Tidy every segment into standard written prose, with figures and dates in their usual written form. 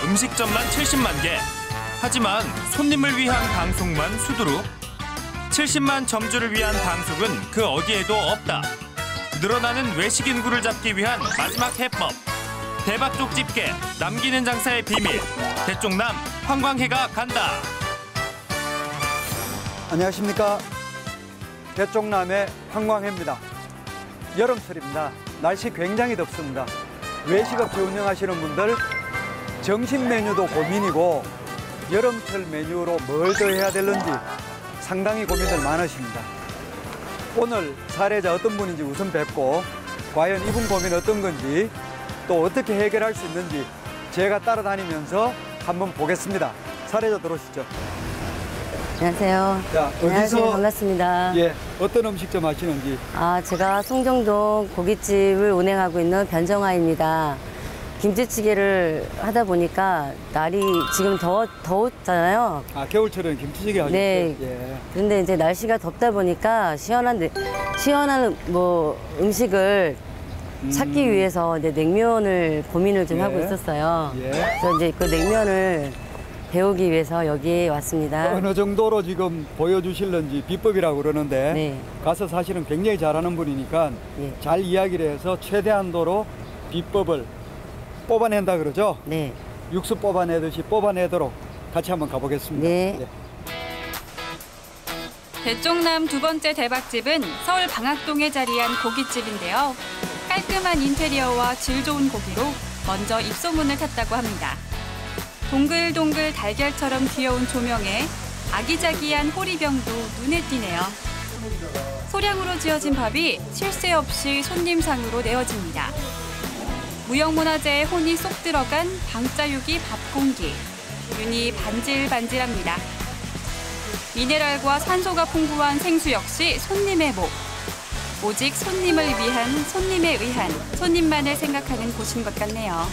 음식점만 70만 개. 하지만 손님을 위한 방송만 수두룩. 70만 점주를 위한 방송은 그 어디에도 없다. 늘어나는 외식 인구를 잡기 위한 마지막 해법. 대박족 집게, 남기는 장사의 비밀. 대쪽남 황광해가 간다. 안녕하십니까. 대쪽남의 황광해입니다. 여름철입니다. 날씨 굉장히 덥습니다. 외식업체 운영하시는 분들 점심 메뉴도 고민이고 여름철 메뉴로 뭘 더 해야 되는지 상당히 고민들 많으십니다. 오늘 사례자 어떤 분인지 우선 뵙고 과연 이분 고민 어떤 건지 또 어떻게 해결할 수 있는지 제가 따라다니면서 한번 보겠습니다. 사례자 들어오시죠. 안녕하세요. 자, 안녕하세요. 반갑습니다. 예, 어떤 음식점 하시는지. 제가 송정동 고깃집을 운행하고 있는 변정아입니다. 김치찌개를 하다 보니까 날이 지금 더웠잖아요. 겨울철에는 김치찌개 하셨죠? 네. 예. 그런데 이제 날씨가 덥다 보니까 시원한 음식을 찾기 위해서 이제 냉면을 고민을 좀 하고 있었어요. 예. 그래서 이제 그 냉면을 배우기 위해서 여기에 왔습니다. 어느 정도로 지금 보여주실는지 비법이라고 그러는데 네. 가서 사실은 굉장히 잘하는 분이니까 네. 잘 이야기를 해서 최대한도로 비법을 뽑아낸다 그러죠? 네. 육수 뽑아내듯이 뽑아내도록 같이 한번 가보겠습니다. 네. 예. 대쪽남 두 번째 대박집은 서울 방학동에 자리한 고깃집인데요. 깔끔한 인테리어와 질 좋은 고기로 먼저 입소문을 탔다고 합니다. 동글동글 달걀처럼 귀여운 조명에 아기자기한 호리병도 눈에 띄네요. 소량으로 지어진 밥이 쉴 새 없이 손님상으로 내어집니다. 무형문화재에 혼이 쏙 들어간 방자육이 밥 공기. 윤이 반질반질합니다. 미네랄과 산소가 풍부한 생수 역시 손님의 목. 오직 손님을 위한, 손님에 의한, 손님만을 생각하는 곳인 것 같네요.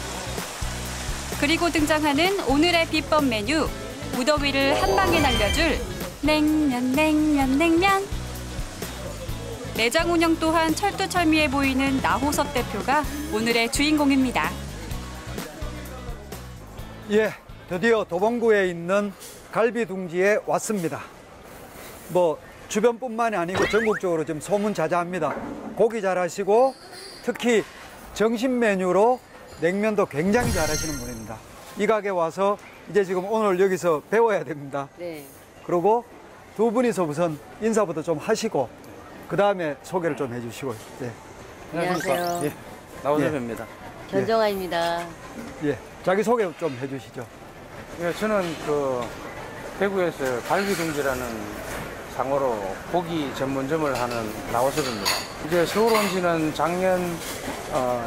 그리고 등장하는 오늘의 비법 메뉴. 무더위를 한 방에 날려줄 냉면. 매장 운영 또한 철두철미해 보이는 나호섭 대표가 오늘의 주인공입니다. 예, 드디어 도봉구에 있는 갈비둥지에 왔습니다. 주변뿐만이 아니고 전국적으로 좀 소문자자합니다. 고기 잘하시고 특히 정식 메뉴로 냉면도 굉장히 잘하시는 분입니다. 이 가게 와서 이제 지금 오늘 여기서 배워야 됩니다. 네. 그리고 두 분이서 우선 인사부터 좀 하시고 그 다음에 소개를 좀 해주시고. 네. 안녕하세요. 예. 나오섭입니다. 변정아입니다. 예. 자기 소개 좀 해주시죠. 예, 저는 대구에서 갈비둥지라는 상호로 고기 전문점을 하는 나오섭입니다. 이제 서울 온 지는 작년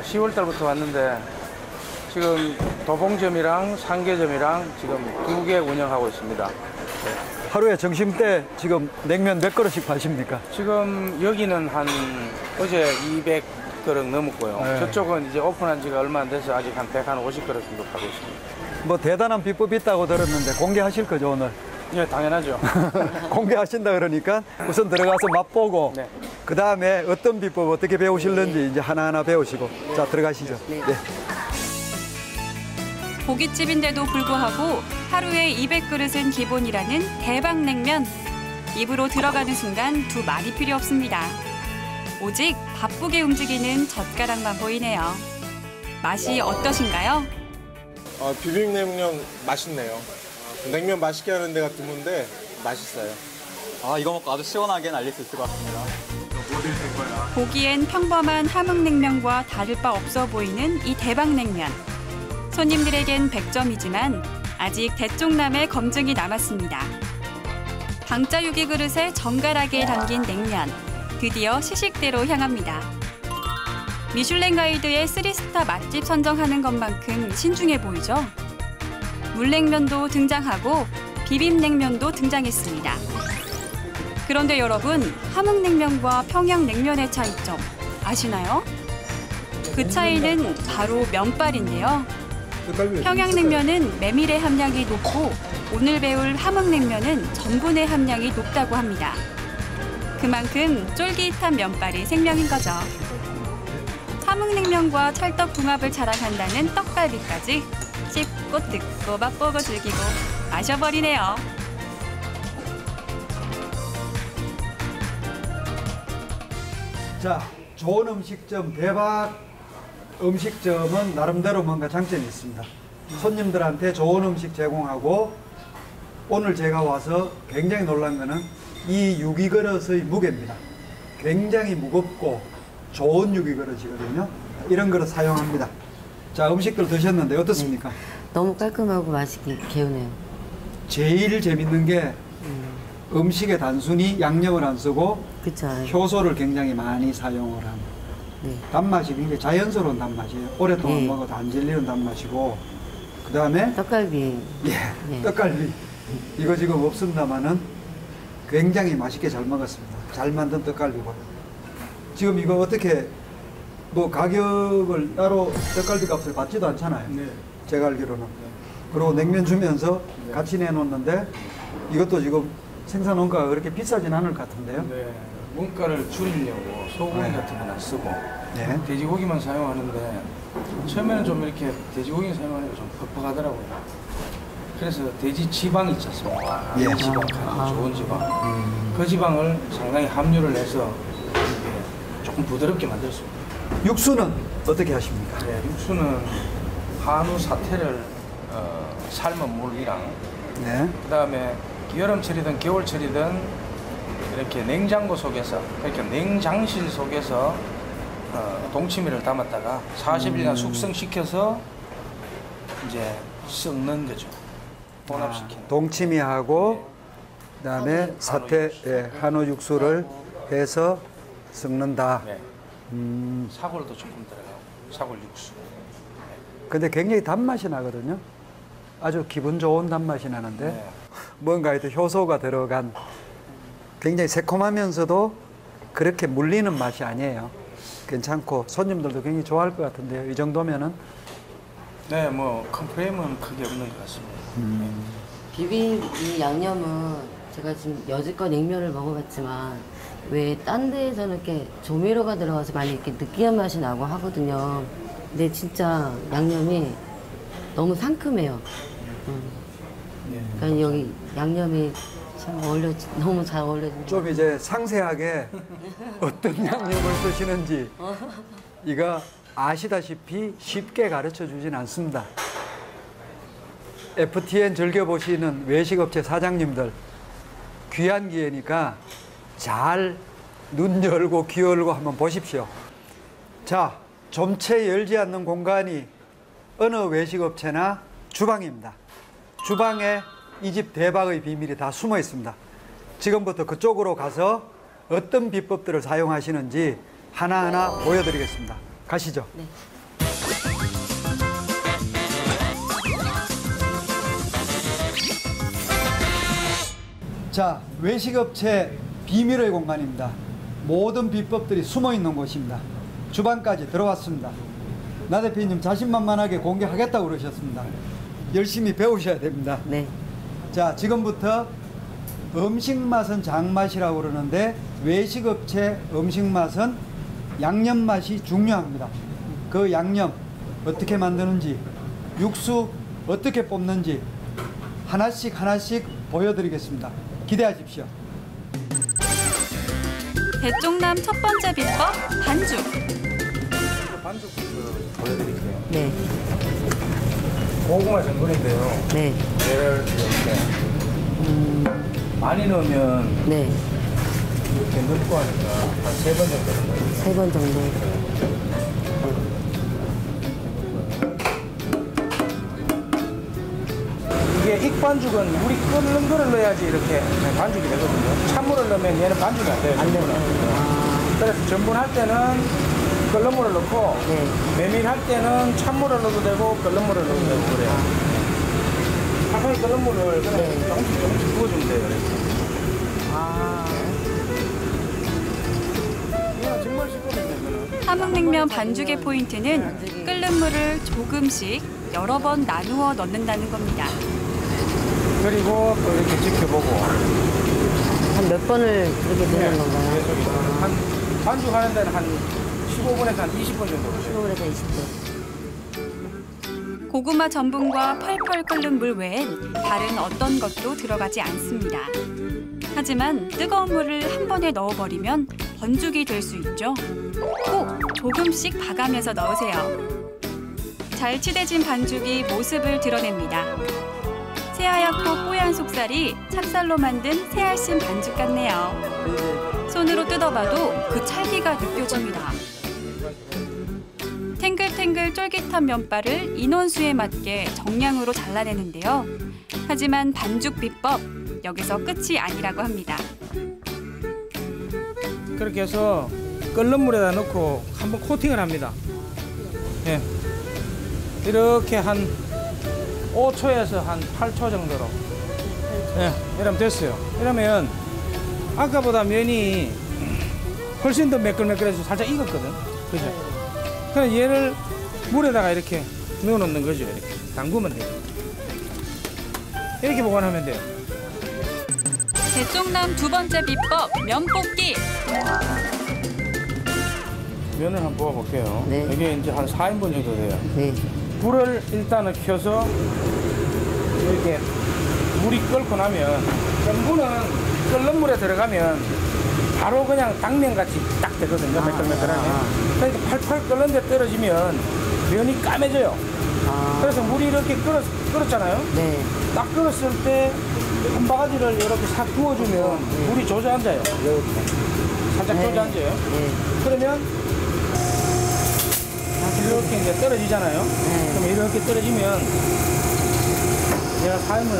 10월 달부터 왔는데 지금 도봉점이랑 상계점이랑 지금 2개 운영하고 있습니다. 하루에 점심 때 지금 냉면 몇 그릇씩 파십니까? 지금 여기는 어제 200그릇 넘었고요. 네. 저쪽은 이제 오픈한 지가 얼마 안 돼서 아직 한 150그릇 정도 파고 있습니다. 대단한 비법이 있다고 들었는데 공개하실 거죠, 오늘? 예, 당연하죠. 공개하신다 그러니까 우선 들어가서 맛보고 네. 그 다음에 어떤 비법 어떻게 배우실는지 이제 하나하나 배우시고 자 들어가시죠. 네. 고깃집인데도 불구하고 하루에 200그릇은 기본이라는 대박냉면. 입으로 들어가는 순간 두 말이 필요 없습니다. 오직 바쁘게 움직이는 젓가락만 보이네요. 맛이 어떠신가요? 비빔냉면 맛있네요. 냉면 맛있게 하는 데가 드문데 맛있어요. 이거 먹고 아주 시원하게 날릴 수 있을 것 같습니다. 보기엔 평범한 함흥냉면과 다를 바 없어 보이는 이 대박냉면. 손님들에겐 100점이지만 아직 대쪽남의 검증이 남았습니다. 방자유기 그릇에 정갈하게 담긴 냉면. 드디어 시식대로 향합니다. 미슐랭 가이드의 3스타 맛집 선정하는 것만큼 신중해 보이죠? 물냉면도 등장하고 비빔냉면도 등장했습니다. 그런데 여러분, 함흥냉면과 평양냉면의 차이점 아시나요? 그 차이는 바로 면발인데요. 평양냉면은 메밀의 함량이 높고 오늘 배울 함흥냉면은 전분의 함량이 높다고 합니다. 그만큼 쫄깃한 면발이 생명인 거죠. 함흥냉면과 찰떡궁합을 자랑한다는 떡갈비까지 씹고 뜯고 맛보고 즐기고 마셔버리네요. 자, 좋은 음식점, 대박 음식점은 나름대로 뭔가 장점이 있습니다. 손님들한테 좋은 음식 제공하고, 오늘 제가 와서 굉장히 놀란 거는 이 유기그릇의 무게입니다. 굉장히 무겁고 좋은 유기그릇이거든요. 이런 그릇 사용합니다. 자, 음식들 드셨는데 어떻습니까? 너무 깔끔하고 맛있게 개운해요. 제일 재밌는 게 음식에 단순히 양념을 안 쓰고 그쵸. 효소를 굉장히 많이 사용을 하는 네. 단맛이 굉장히 자연스러운 단맛이에요. 오랫동안 네. 먹어도 안 질리는 단맛이고, 그 다음에 떡갈비. 예, 떡갈비 이거 지금 없습니다만은 굉장히 맛있게 잘 먹었습니다. 잘 만든 떡갈비고. 지금 이거 어떻게 뭐 가격을 따로 떡갈비 값을 받지도 않잖아요. 네. 제가 알기로는. 그리고 냉면 주면서 같이 내놓는데 이것도 지금 생산 원가가 그렇게 비싸진 않을 것 같은데요. 네, 원가를 줄이려고 소고기 네. 같은 건 안 쓰고 네. 돼지고기만 사용하는데 처음에는 좀 이렇게 돼지고기 사용하니까 좀 퍽퍽하더라고요. 그래서 돼지 지방이 있지 않습니까? 예. 돼지 지방 가장 좋은 지방. 그 지방을 상당히 함유를 해서 이게 조금 부드럽게 만들 수 있습니다. 육수는 어떻게 하십니까? 네, 육수는 한우 사태를 삶은 물이랑 네. 그다음에 여름철이든 겨울철이든 이렇게 냉장고 속에서, 이렇게 냉장실 속에서 동치미를 담았다가 40일간 숙성시켜서 이제 썩는 거죠. 혼합시키는. 동치미하고 그다음에 사태, 예, 한우 육수를 해서 섞는다. 네. 사골도 조금 들어가고 사골 육수. 근데 굉장히 단맛이 나거든요. 아주 기분 좋은 단맛이 나는데 네. 뭔가 하여튼 효소가 들어간 굉장히 새콤하면서도 그렇게 물리는 맛이 아니에요. 괜찮고 손님들도 굉장히 좋아할 것 같은데요. 이 정도면은. 네, 뭐 컴플레인은 크게 없는 것 같습니다. 비빔 이 양념은 제가 지금 여지껏 냉면을 먹어봤지만 왜 딴 데에서는 이렇게 조미료가 들어가서 많이 이렇게 느끼한 맛이 나고 하거든요. 근데 진짜 양념이 너무 상큼해요. 그러니까 여기 양념이 참 너무 잘 어울려진다. 좀 이제 상세하게 어떤 양념을 쓰시는지 이거 아시다시피 쉽게 가르쳐 주진 않습니다. FTN 즐겨보시는 외식업체 사장님들 귀한 기회니까 잘 눈 열고 귀 열고 한번 보십시오. 자, 좀채 열지 않는 공간이 어느 외식업체나 주방입니다. 주방에 이 집 대박의 비밀이 다 숨어 있습니다. 지금부터 그쪽으로 가서 어떤 비법들을 사용하시는지 하나하나 보여드리겠습니다. 가시죠. 네. 자, 외식업체 비밀의 공간입니다. 모든 비법들이 숨어 있는 곳입니다. 주방까지 들어왔습니다. 나 대표님 자신만만하게 공개하겠다고 그러셨습니다. 열심히 배우셔야 됩니다. 네. 자, 지금부터 음식 맛은 장맛이라고 그러는데 외식업체 음식 맛은 양념 맛이 중요합니다. 그 양념 어떻게 만드는지, 육수 어떻게 뽑는지 하나씩 하나씩 보여드리겠습니다. 기대하십시오. 대쪽남 첫 번째 비법 반죽. 반죽 보여드릴게요. 네. 고구마 전분인데요. 네. 얘를 이렇게 많이 넣으면 네. 이렇게 넣고 하니까 한 3번 정도 넣어요. 3번 정도. 이게 익반죽은 물이 끓는 거를 넣어야지 이렇게 반죽이 되거든요. 찬물을 넣으면 얘는 반죽이 안 돼요. 안 되네. 그래서 전분할 때는 끓는 물을 넣고 네. 메밀할 때는 찬물을 넣어도 되고 끓는 물을 넣어도 되고 그래요. 항상 끓는 물을 그냥 조금씩 부어주면 돼요. 이거는 정말 쉽거든요. 이거는. 함흥냉면 반죽의 포인트는 끓는 물을 조금씩 여러 번 나누어 넣는다는 겁니다. 그리고 또 이렇게 지켜보고 한 몇 번을 그렇게 네. 넣는 건가요? 계속 한 반죽하는 데는 한 15분에서 한 20분 정도 걸려요. 15분에서 20분. 고구마 전분과 펄펄 끓는 물 외엔 다른 어떤 것도 들어가지 않습니다. 하지만 뜨거운 물을 한 번에 넣어버리면 번죽이 될 수 있죠. 꼭 조금씩 봐가면서 넣으세요. 잘 치대진 반죽이 모습을 드러냅니다. 새하얗고 뽀얀 속살이 찹쌀로 만든 새알심 반죽 같네요. 손으로 뜯어봐도 그 찰기가 느껴집니다. 탱글탱글 쫄깃한 면발을 인원수에 맞게 정량으로 잘라내는데요. 하지만 반죽 비법, 여기서 끝이 아니라고 합니다. 그렇게 해서 끓는 물에다 넣고 한번 코팅을 합니다. 예. 이렇게 한 5초에서 한 8초 정도로. 예, 이러면 됐어요. 이러면 아까보다 면이 훨씬 더 매끌매끌해서 살짝 익었거든. 그죠? 그럼 얘를 물에다가 이렇게 넣어 놓는 거죠. 이렇게 담그면 돼요. 이렇게 보관하면 돼요. 대쪽남 두 번째 비법, 면 볶기. 면을 한번 부어볼게요. 네. 이게 이제 한 4인분 정도 돼요. 네. 불을 일단은 켜서 이렇게 물이 끓고 나면 전분은 끓는 물에 들어가면 바로 그냥 당면같이 딱 되거든요. 매끌매끌하게. 그러니까 팔팔 끓는 데 떨어지면 면이 까매져요. 그래서 물이 이렇게 끓었잖아요. 네. 딱 끓었을 때 한 바가지를 이렇게 싹 부어주면 물이 조져앉아요. 살짝 조져앉아요. 네. 그러면 이렇게 이제 떨어지잖아요. 그럼 이렇게 떨어지면 내가 삶을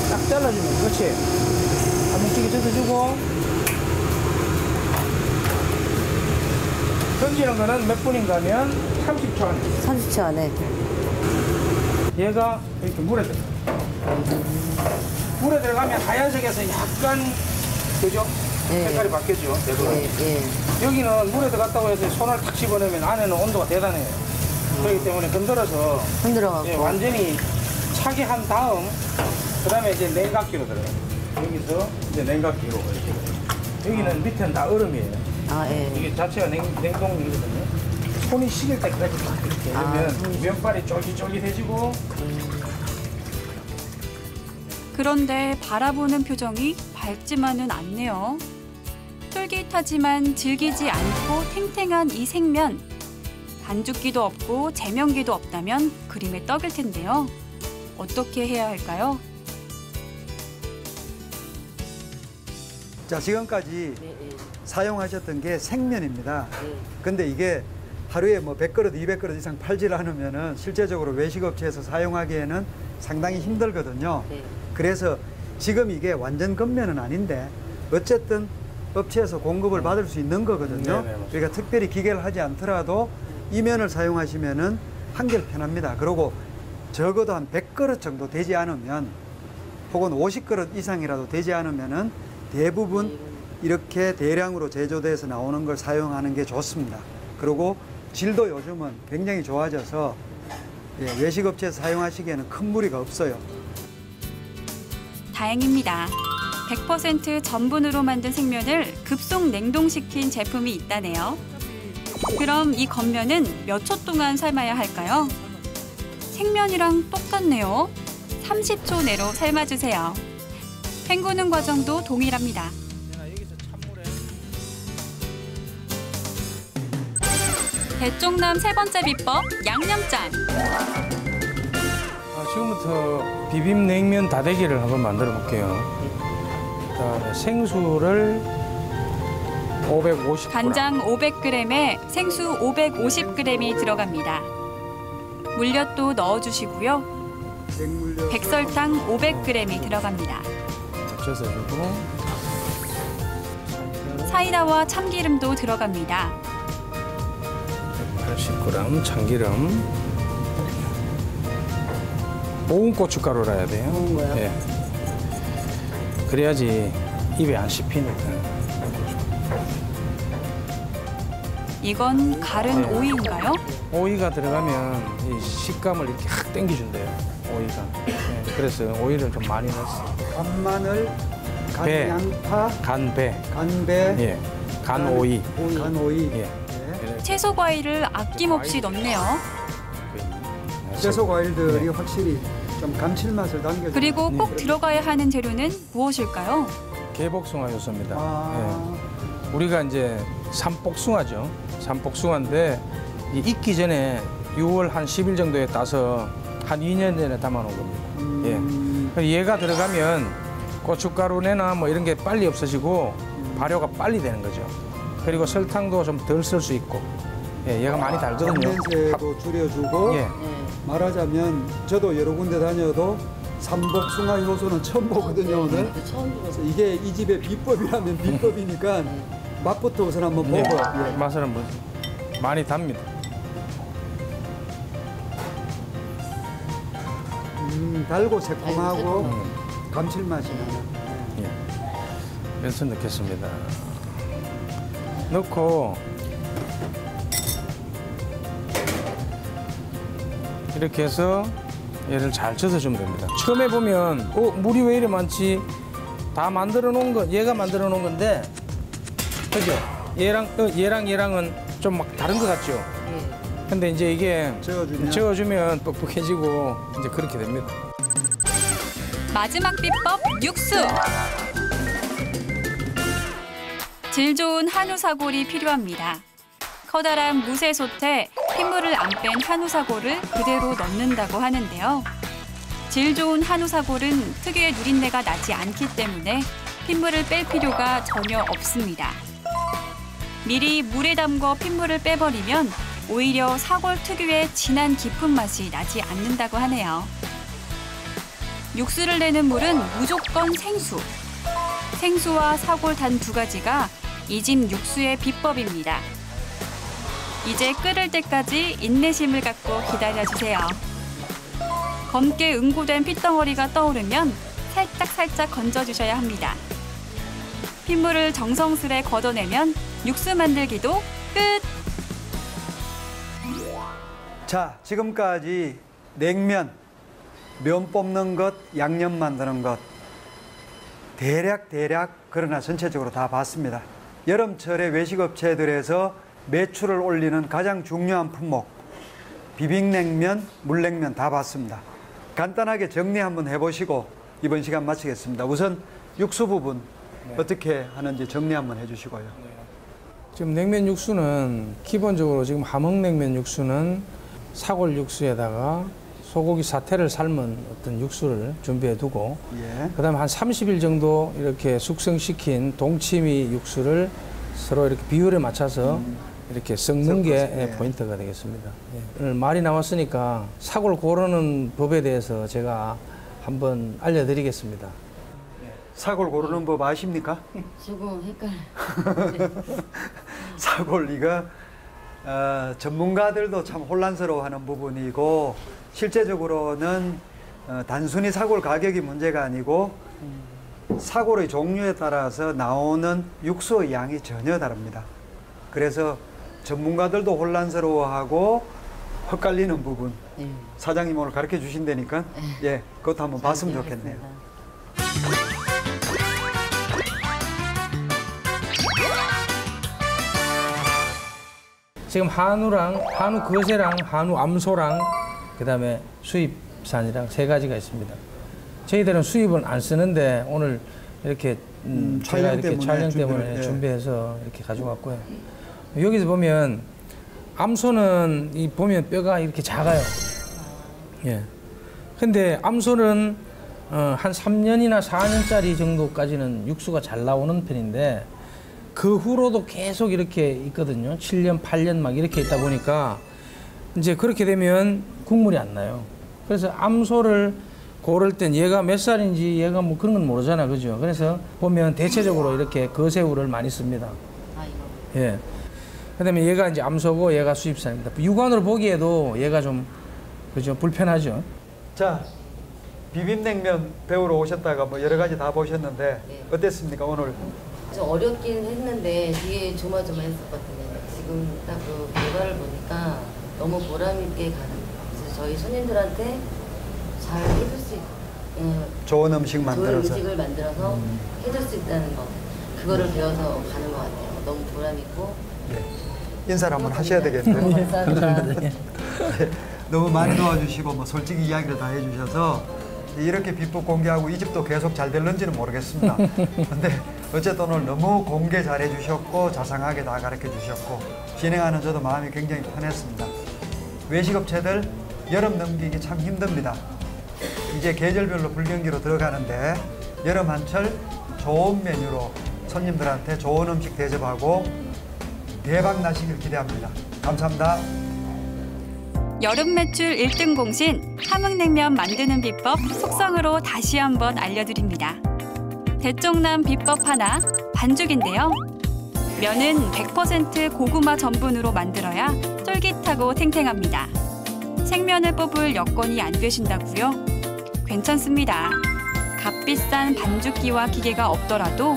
딱 잘라주면 그렇지. 한 뭉치게 뜯어주고 던지는 거는 몇 분인가 하면 30초 안에. 30초 안에. 얘가 이렇게 물에 들어가면 하얀색에서 약간 그죠? 네. 색깔이 바뀌죠. 네, 네. 여기는 물에 들어갔다고 해서 손을 탁 집어넣으면 안에는 온도가 대단해요. 그렇기 때문에 흔들어서 흔들어갖고. 예, 완전히 차게 한 다음 그다음에 이제 냉각기로 들어가요. 여기서 이제 냉각기로 이렇게. 여기는 밑에는 다 얼음이에요. 아, 예. 이게 자체가 냉동이거든요. 손이 식을 때까지 막 이렇게 이러면 면발이 쫄깃쫄깃해지고. 그런데 바라보는 표정이 밝지만은 않네요. 쫄깃하지만 질기지 않고 탱탱한 이 생면. 반죽기도 없고 제면기도 없다면 그림의 떡일 텐데요. 어떻게 해야 할까요? 자, 지금까지 네, 네. 사용하셨던 게 생면입니다. 네. 근데 이게 하루에 뭐 100그릇, 200그릇 이상 팔질 않으면은 실제적으로 외식업체에서 사용하기에는 상당히 힘들거든요. 네. 그래서 지금 이게 완전 건면은 아닌데 어쨌든 업체에서 공급을 받을 수 있는 거거든요. 네네, 맞습니다. 그러니까 특별히 기계를 하지 않더라도 이 면을 사용하시면은 한결 편합니다. 그리고 적어도 한 100그릇 정도 되지 않으면 혹은 50그릇 이상이라도 되지 않으면은 대부분 이렇게 대량으로 제조돼서 나오는 걸 사용하는 게 좋습니다. 그리고 질도 요즘은 굉장히 좋아져서 외식업체에서 사용하시기에는 큰 무리가 없어요. 다행입니다. 100% 전분으로 만든 생면을 급속 냉동시킨 제품이 있다네요. 그럼 이 겉면은 몇 초 동안 삶아야 할까요? 생면이랑 똑같네요. 30초 내로 삶아주세요. 헹구는 과정도 동일합니다. 대쪽남 세 번째 비법, 양념장. 지금부터 비빔냉면 다대기를 한번 만들어 볼게요. 그다음에 생수를 550g. 간장 500g에 생수 550g이 들어갑니다. 물엿도 넣어주시고요. 백설탕 500g이 들어갑니다. 젖어 주고 사이다와 참기름도 들어갑니다. 80g 참기름. 볶은 고춧가루라 해야 돼요. 볶은 거요? 예. 그래야지 입에 안 씹히니까. 이건 갈은 네. 오이인가요? 오이가 들어가면 이 식감을 이렇게 확 당겨준대요. 오이가. 예. 그래서 오이를 좀 많이 넣었어요. 간마늘, 배. 간양파, 간배. 간배, 예. 간오이. 간오이. 예. 네. 채소 과일을 아낌없이 넣네요. 채소 과일들이 확실히 좀 감칠맛을 당겨줍니다. 그리고 꼭 들어가야 하는 재료는 무엇일까요? 개복숭아 요소입니다. 아, 예. 우리가 이제 산복숭아죠. 산복숭아인데 이 익기 전에 6월 한 10일 정도에 따서 한 2년 전에 담아놓은 겁니다. 예. 얘가 들어가면 고춧가루내나 뭐 이런 게 빨리 없어지고 발효가 빨리 되는 거죠. 그리고 설탕도 좀 덜 쓸 수 있고. 예, 얘가 많이 달거든요. 냄새도 줄여주고 예. 말하자면 저도 여러 군데 다녀도 삼복숭아 효소는 처음 보거든요 오늘. 저도 처음 들어서 이게 이 집의 비법이라면 비법이니까 맛부터 우선 한번 보고. 예. 예. 맛은 뭐 많이 답니다. 달고 새콤하고 달고 감칠맛이 나는. 예. 면수 넣겠습니다. 넣고 이렇게 해서 얘를 잘 젖어주면 됩니다. 처음에 보면 물이 왜 이래 많지? 다 만들어 놓은 거, 얘가 만들어 놓은 건데 그죠? 얘랑은 좀 막 다른 것 같죠? 예. 근데 이제 이게 저어주면 뻑뻑해지고 이제 그렇게 됩니다. 마지막 비법 육수. 질 좋은 한우 사골이 필요합니다. 커다란 무쇠솥에 핏물을 안 뺀 한우 사골을 그대로 넣는다고 하는데요. 질 좋은 한우 사골은 특유의 누린내가 나지 않기 때문에 핏물을 뺄 필요가 전혀 없습니다. 미리 물에 담궈 핏물을 빼버리면 오히려 사골 특유의 진한 깊은 맛이 나지 않는다고 하네요. 육수를 내는 물은 무조건 생수. 생수와 사골 단 두 가지가 이 집 육수의 비법입니다. 이제 끓을 때까지 인내심을 갖고 기다려주세요. 검게 응고된 핏덩어리가 떠오르면 살짝 건져주셔야 합니다. 핏물을 정성스레 걷어내면 육수 만들기도 끝! 자, 지금까지 냉면, 면 뽑는 것, 양념 만드는 것 대략 그러나 전체적으로 다 봤습니다. 여름철에 외식업체들에서 매출을 올리는 가장 중요한 품목 비빔냉면, 물냉면 다 봤습니다. 간단하게 정리 한번 해보시고 이번 시간 마치겠습니다. 우선 육수 부분 어떻게 하는지 정리 한번 해주시고요. 지금 냉면 육수는 기본적으로 지금 함흥냉면 육수는 사골 육수에다가 소고기 사태를 삶은 어떤 육수를 준비해 두고 예. 그다음에 한 30일 정도 이렇게 숙성시킨 동치미 육수를 서로 이렇게 비율에 맞춰서 이렇게 섞는 게 예. 포인트가 되겠습니다. 예. 오늘 말이 나왔으니까 사골 고르는 법에 대해서 제가 한번 알려드리겠습니다. 사골 고르는 법 아십니까? 조금 헷갈려요. 사골 이거 전문가들도 참 혼란스러워하는 부분이고 실제적으로는 단순히 사골 가격이 문제가 아니고 사골의 종류에 따라서 나오는 육수의 양이 전혀 다릅니다. 그래서 전문가들도 혼란스러워하고 헷갈리는 부분 네. 사장님 오늘 가르쳐 주신다니까 예, 그것도 한번 봤으면 좋겠네요. 지금 한우 거세랑 한우 암소랑 그다음에 수입산이랑 세 가지가 있습니다. 저희들은 수입은 안 쓰는데 오늘 이렇게 제가 이렇게 촬영 때문에 준비해서 이렇게 가져왔고요. 여기서 보면 암소는 보면 뼈가 이렇게 작아요. 예. 근데 암소는 한 3년이나 4년짜리 정도까지는 육수가 잘 나오는 편인데 그 후로도 계속 이렇게 있거든요. 7년, 8년 막 이렇게 있다 보니까 이제 그렇게 되면 국물이 안 나요. 그래서 암소를 고를 땐 얘가 몇 살인지 얘가 뭐 그런 건 모르잖아. 그죠? 그래서 보면 대체적으로 이렇게 거새우를 많이 씁니다. 예. 그 다음에 얘가 이제 암소고 얘가 수입산입니다. 육안으로 보기에도 얘가 좀, 그죠? 불편하죠. 자, 비빔냉면 배우러 오셨다가 뭐 여러 가지 다 보셨는데 네. 어땠습니까, 오늘? 좀 어렵긴 했는데 뒤에 조마조마했었거든요. 지금 딱 그 결과를 보니까 너무 보람있게 가는 거예요. 그래서 저희 손님들한테 잘 해줄 수 좋은 음식 만들어서. 좋은 음식을 만들어서 해줄 수 있다는 거. 그거를 배워서 가는 것 같아요. 너무 보람있고. 네. 인사를 한번 하셔야 되겠네요. 감사합니다. 너무 많이 도와주시고 뭐 솔직히 이야기를 다 해주셔서 이렇게 비법 공개하고 이 집도 계속 잘 될는지는 모르겠습니다. 근데 어쨌든 오늘 너무 공개 잘 해주셨고 자상하게 다 가르쳐 주셨고 진행하는 저도 마음이 굉장히 편했습니다. 외식업체들 여름 넘기기 참 힘듭니다. 이제 계절별로 불경기로 들어가는데 여름 한철 좋은 메뉴로 손님들한테 좋은 음식 대접하고 대박 나시길 기대합니다. 감사합니다. 여름 매출 1등 공신 함흥냉면 만드는 비법 속성으로 다시 한번 알려드립니다. 대쪽남 비법 하나, 반죽인데요. 면은 100% 고구마 전분으로 만들어야 쫄깃하고 탱탱합니다. 생면을 뽑을 여건이 안 되신다고요? 괜찮습니다. 값비싼 반죽기와 기계가 없더라도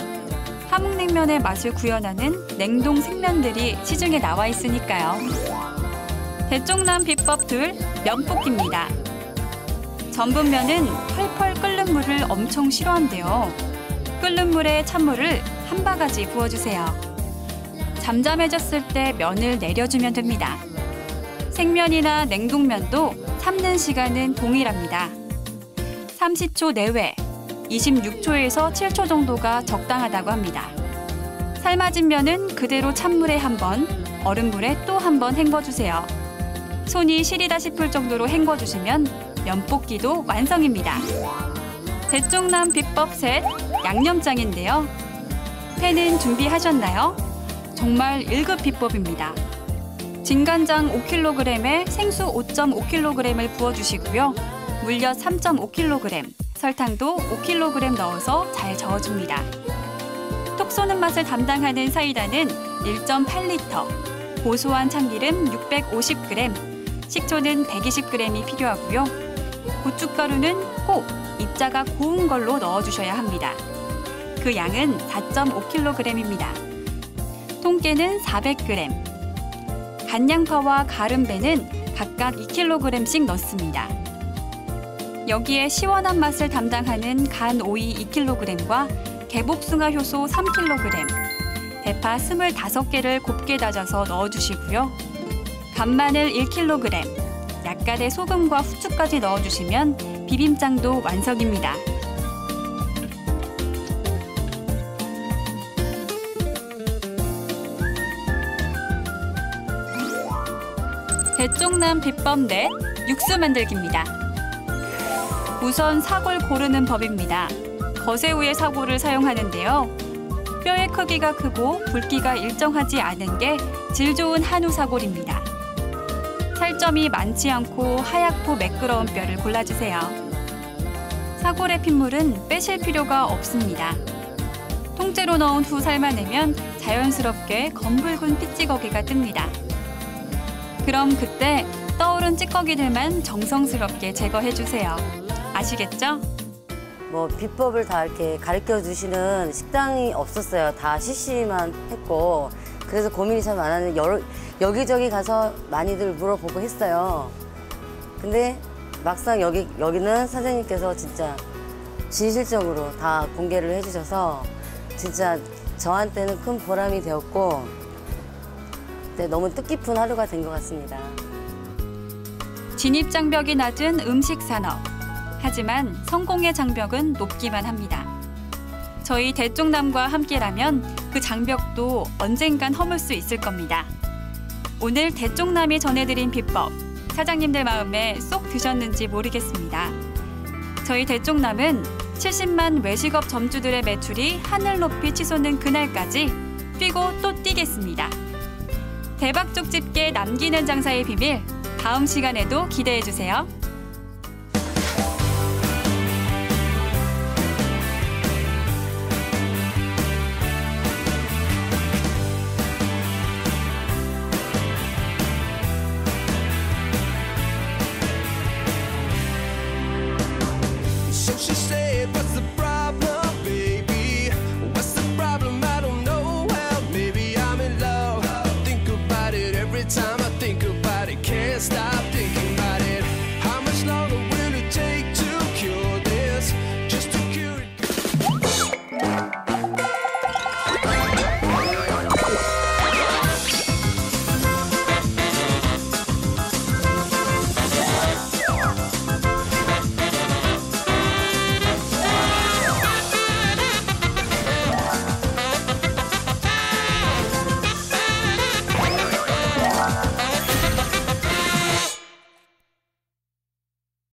함흥냉면의 맛을 구현하는 냉동 생면들이 시중에 나와 있으니까요. 대쪽남 비법 둘, 면볶이입니다. 전분면은 펄펄 끓는 물을 엄청 싫어한대요. 끓는 물에 찬물을 한 바가지 부어주세요. 잠잠해졌을 때 면을 내려주면 됩니다. 생면이나 냉동면도 삶는 시간은 동일합니다. 30초 내외, 26초에서 7초 정도가 적당하다고 합니다. 삶아진 면은 그대로 찬물에 한 번, 얼음물에 또 한 번 헹궈주세요. 손이 시리다 싶을 정도로 헹궈주시면 면볶이도 완성입니다. 대쪽남 비법 셋, 양념장인데요. 팬은 준비하셨나요? 정말 1급 비법입니다. 진간장 5kg에 생수 5.5kg을 부어주시고요. 물엿 3.5kg, 설탕도 5kg 넣어서 잘 저어줍니다. 톡 쏘는 맛을 담당하는 사이다는 1.8L, 고소한 참기름 650g, 식초는 120g이 필요하고요. 고춧가루는 꼭 입자가 고운 걸로 넣어주셔야 합니다. 그 양은 4.5kg입니다. 통깨는 400g, 간양파와 가름배는 각각 2kg씩 넣습니다. 여기에 시원한 맛을 담당하는 간 오이 2kg과 개복숭아 효소 3kg, 대파 25개를 곱게 다져서 넣어주시고요. 간마늘 1kg, 약간의 소금과 후추까지 넣어주시면 비빔장도 완성입니다. 대쪽남 비법 넷, 육수 만들기입니다. 우선 사골 고르는 법입니다. 거새우의 사골을 사용하는데요. 뼈의 크기가 크고 굵기가 일정하지 않은 게 질 좋은 한우 사골입니다. 살점이 많지 않고 하얗고 매끄러운 뼈를 골라주세요. 사골의 핏물은 빼실 필요가 없습니다. 통째로 넣은 후 삶아내면 자연스럽게 검붉은 핏찌꺼기가 뜹니다. 그럼 그때 떠오른 찌꺼기들만 정성스럽게 제거해주세요. 아시겠죠? 뭐 비법을 다 이렇게 가르쳐 주시는 식당이 없었어요. 다 CC만 했고 그래서 고민이 참 많았는데 여기저기 가서 많이들 물어보고 했어요. 근데 막상 여기는 선생님께서 진짜 진실적으로 다 공개를 해주셔서 진짜 저한테는 큰 보람이 되었고 너무 뜻깊은 하루가 된 것 같습니다. 진입장벽이 낮은 음식산업. 하지만 성공의 장벽은 높기만 합니다. 저희 대쪽남과 함께라면 그 장벽도 언젠간 허물 수 있을 겁니다. 오늘 대쪽남이 전해드린 비법, 사장님들 마음에 쏙 드셨는지 모르겠습니다. 저희 대쪽남은 70만 외식업 점주들의 매출이 하늘 높이 치솟는 그날까지 뛰고 또 뛰겠습니다. 대박 쪽 집게 남기는 장사의 비밀, 다음 시간에도 기대해주세요.